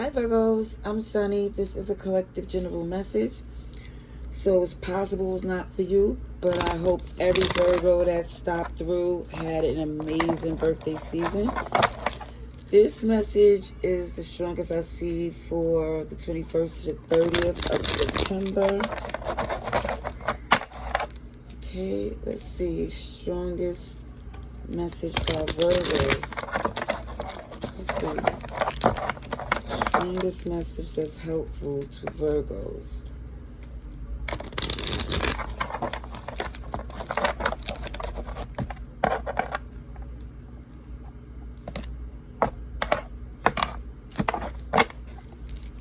Hi Virgos, I'm Sunny. This is a collective general message. So it's possible it's not for you, but I hope every Virgo that stopped through had an amazing birthday season. This message is the strongest I see for the 21st to the 30th of September. Okay, let's see. Strongest message for Virgos. Let's see. Strongest message that's helpful to Virgos.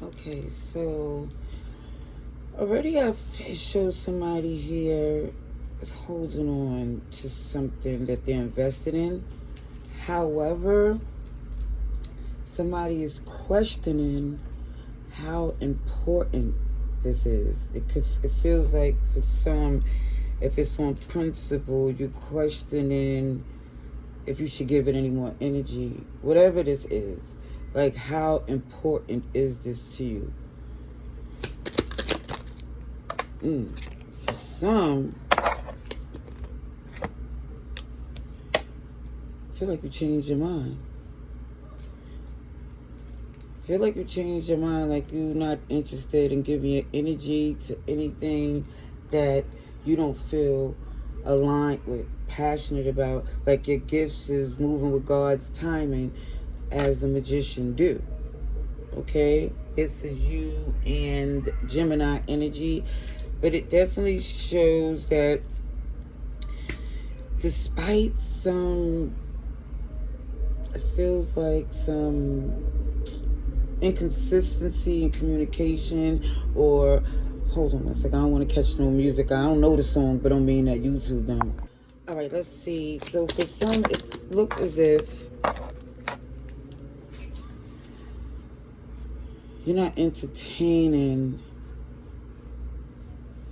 Okay, so already I've showed somebody here is holding on to something that they're invested in. However, somebody is questioning how important this is. It feels like for some, if it's on principle, you're questioning if you should give it any more energy. Whatever this is, like how important is this to you? For some, I feel like you changed your mind. Feel like you changed your mind, like you're not interested in giving your energy to anything that you don't feel aligned with, passionate about, like your gifts is moving with God's timing as the magician do. Okay? This is you and Gemini energy, but it definitely shows that despite some, it feels like some inconsistency in communication, or hold on one second, I don't want to catch no music. I don't know the song, but I don't mean that YouTube don't. All right, let's see. So for some, it looks as if you're not entertaining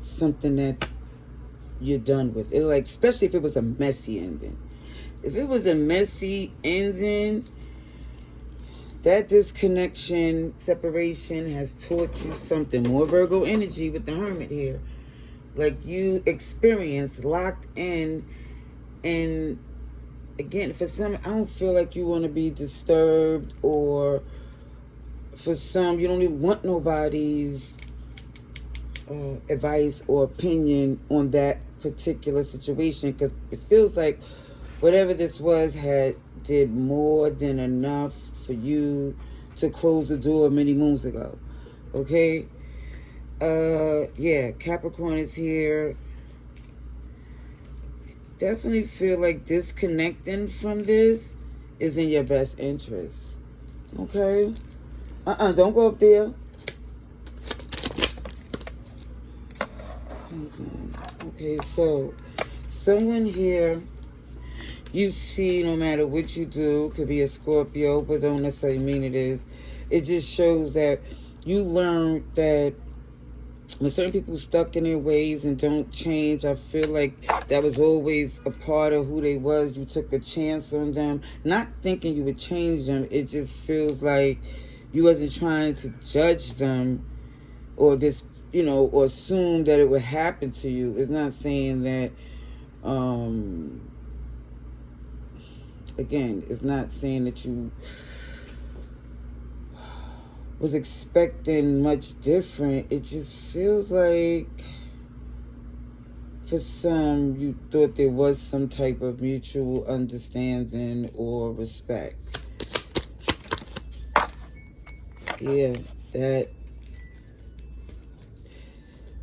something that you're done with. It, like, especially if it was a messy ending. If it was a messy ending, that disconnection, separation has taught you something. More Virgo energy with the Hermit here. Like you experienced, locked in. And again, for some, I don't feel like you want to be disturbed, or for some, you don't even want nobody's advice or opinion on that particular situation, because it feels like whatever this was did more than enough for you to close the door many moons ago. Okay? Yeah, Capricorn is here. Definitely feel like disconnecting from this is in your best interest. Okay? Don't go up there. Okay, so someone here you see, no matter what you do, could be a Scorpio, but don't necessarily mean it is. It just shows that you learned that when certain people stuck in their ways and don't change, I feel like that was always a part of who they was. You took a chance on them, not thinking you would change them. It just feels like you wasn't trying to judge them or this, or assume that it would happen to you. It's not saying that, again, it's not saying that you was expecting much different. It just feels like for some, you thought there was some type of mutual understanding or respect. Yeah, that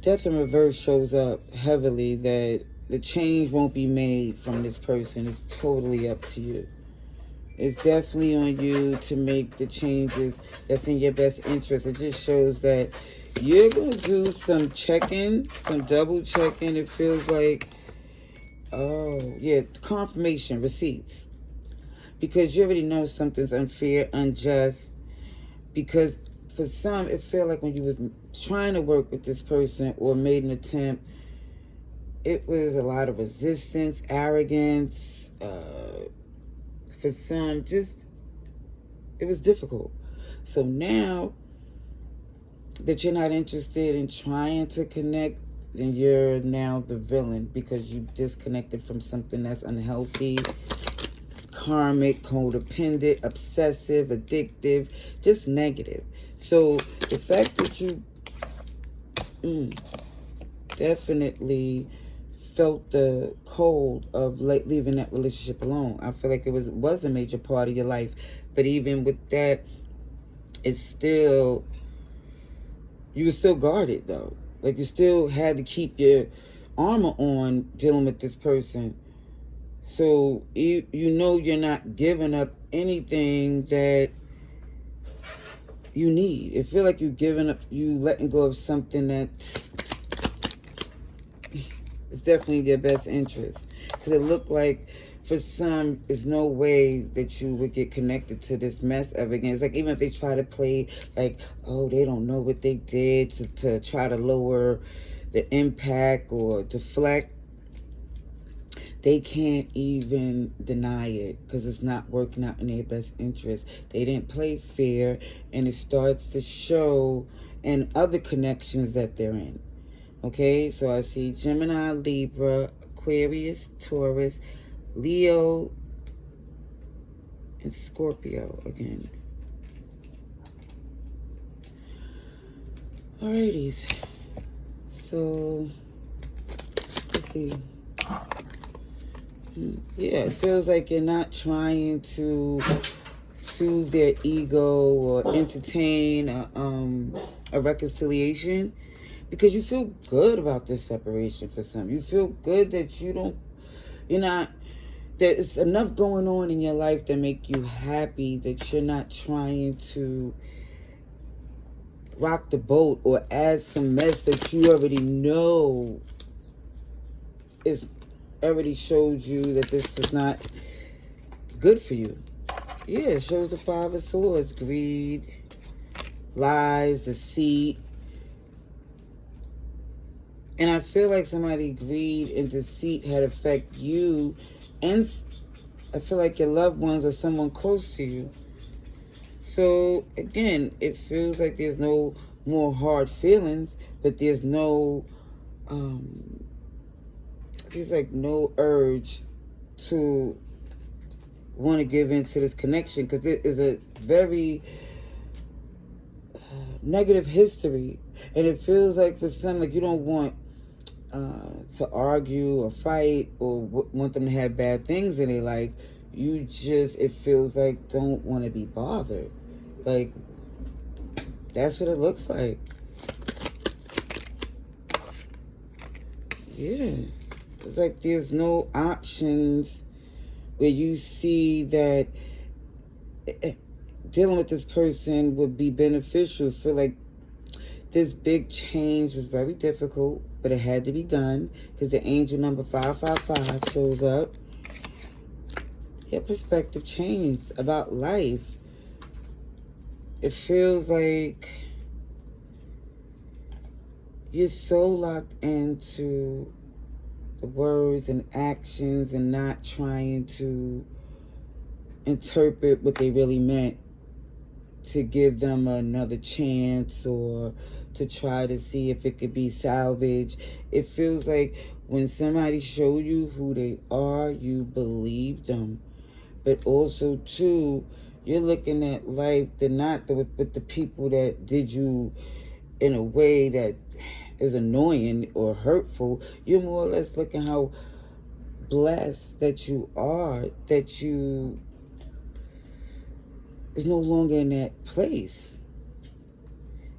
Death in Reverse shows up heavily, that the change won't be made from this person. It's totally up to you. It's definitely on you to make the changes that's in your best interest. It just shows that you're going to do some checking, some double checking. It feels like, confirmation, receipts. Because you already know something's unfair, unjust. Because for some, it felt like when you was trying to work with this person or made an attempt, it was a lot of resistance, arrogance, for some, just, it was difficult. So now that you're not interested in trying to connect, then you're now the villain because you disconnected from something that's unhealthy, karmic, codependent, obsessive, addictive, just negative. So the fact that you definitely felt the cold of leaving that relationship alone. I feel like it was a major part of your life. But even with that, it's still, you were still guarded though. Like you still had to keep your armor on dealing with this person. So you know you're not giving up anything that you need. It feel like you letting go of something that is definitely their best interest. Because it looked like for some, there's no way that you would get connected to this mess ever again. It's like even if they try to play like, oh, they don't know what they did to try to lower the impact or deflect, they can't even deny it because it's not working out in their best interest. They didn't play fair, and it starts to show in other connections that they're in. Okay, so I see Gemini, Libra, Aquarius, Taurus, Leo, and Scorpio again. Alrighties. So, let's see. Yeah, it feels like you're not trying to soothe their ego or entertain a reconciliation because you feel good about this separation for some. You feel good that there's enough going on in your life that make you happy that you're not trying to rock the boat or add some mess that you already know is already showed you that this was not good for you. Yeah, it shows the Five of Swords, greed, lies, deceit. And I feel like somebody greed and deceit had affect you, and I feel like your loved ones or someone close to you. So again, it feels like there's no more hard feelings, but there's no no urge to want to give into this connection because it is a very negative history, and it feels like for some, like you don't want to argue or fight or want them to have bad things in their life. You just, it feels like, don't want to be bothered. Like, that's what it looks like. Yeah. It's like there's no options where you see that dealing with this person would be beneficial. Feel like this big change was very difficult, but it had to be done because the angel number 555 shows up. Your perspective changed about life. It feels like you're so locked into the words and actions and not trying to interpret what they really meant to give them another chance or to try to see if it could be salvaged. It feels like when somebody show you who they are, you believe them. But also, too, you're looking at life, with the people that did you in a way that is annoying or hurtful. You're more or less looking how blessed that you are, that you is no longer in that place.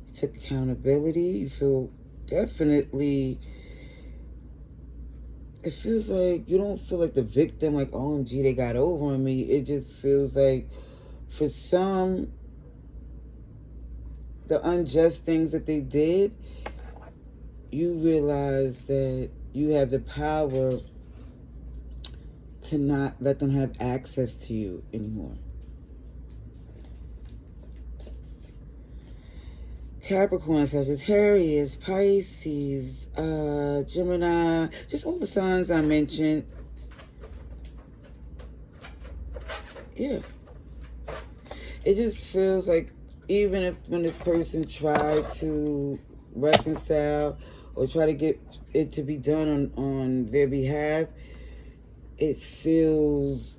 You took accountability. You feel definitely, it feels like you don't feel like the victim, like, OMG, they got over on me. It just feels like for some, the unjust things that they did, you realize that you have the power to not let them have access to you anymore. Capricorn, Sagittarius, Pisces, Gemini, just all the signs I mentioned. Yeah. It just feels like even if when this person tried to reconcile or try to get it to be done on their behalf, it feels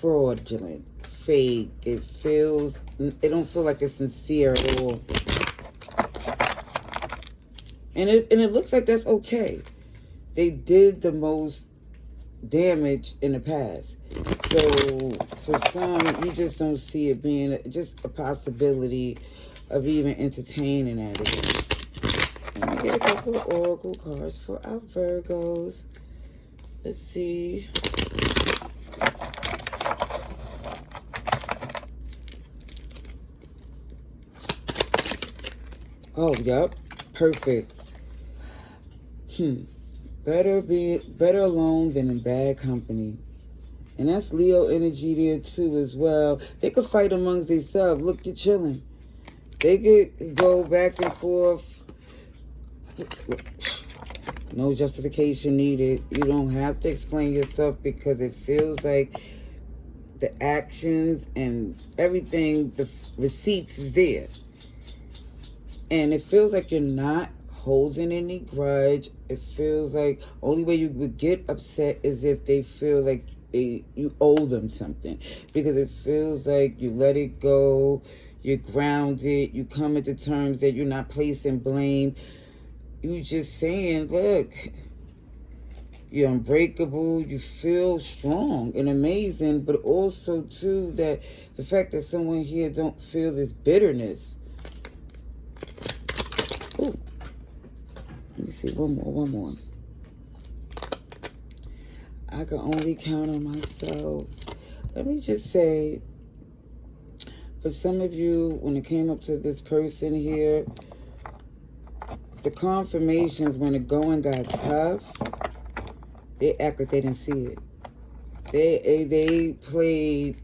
fraudulent, fake. It don't feel like it's sincere at all. And it looks like that's okay. They did the most damage in the past. So for some, you just don't see it being just a possibility of even entertaining that again. Let me get a couple of oracle cards for our Virgos. Let's see. Oh, yep. Perfect. Better alone than in bad company. And that's Leo energy there too as well. They could fight amongst themselves. Look, you're chilling. They could go back and forth. No justification needed. You don't have to explain yourself because it feels like the actions and everything, the receipts is there. And it feels like you're not holding any grudge. It feels like only way you would get upset is if they feel like you owe them something, because it feels like you let it go, you're grounded, you come into terms that you're not placing blame. You just saying, look, you're unbreakable, you feel strong and amazing, but also too that the fact that someone here don't feel this bitterness. Ooh. Let me see, one more. I can only count on myself. Let me just say, for some of you, when it came up to this person here, the confirmations when the going got tough, they act like they didn't see it. They played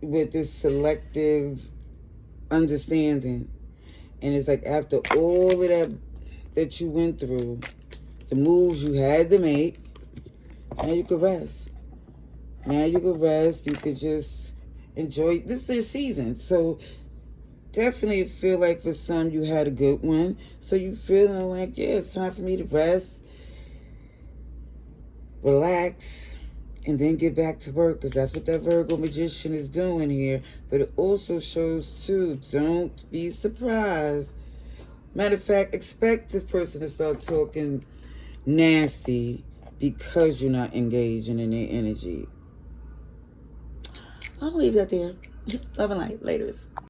with this selective understanding. And it's like after all of that you went through, the moves you had to make, now you could rest. Now you could rest. You could just enjoy. This is your season. So definitely feel like for some you had a good one. So you feeling like, yeah, it's time for me to rest, relax, and then get back to work, because that's what that Virgo magician is doing here. But it also shows too, don't be surprised. Matter of fact, expect this person to start talking nasty because you're not engaging in their energy. I'll leave that there. Love and light. Laters.